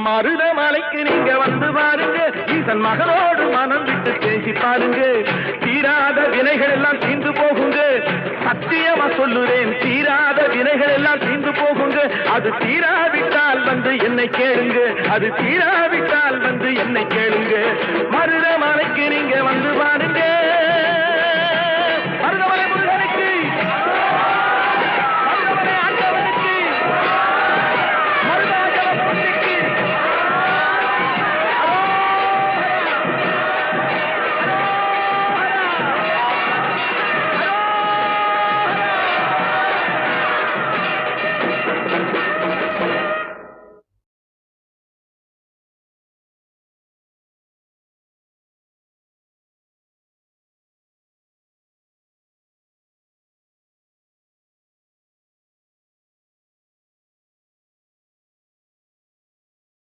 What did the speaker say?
மருதமலைக்கு நீங்க வந்து பாருங்க, ஈசன் மகனோடு மனம் விட்டு பேசி பாருங்க. தீராத வினைகள் எல்லாம் தீர்ந்து போகுங்க, சத்தியமா சொல்லுறேன், தீராத வினைகள் எல்லாம் தீர்ந்து போகுங்க. அது தீராவிட்டால் வந்து என்னை கேளுங்க, அது தீராவிட்டால் வந்து என்னை கேளுங்க. மருதமலைக்கு நீங்க வந்து பாருங்க.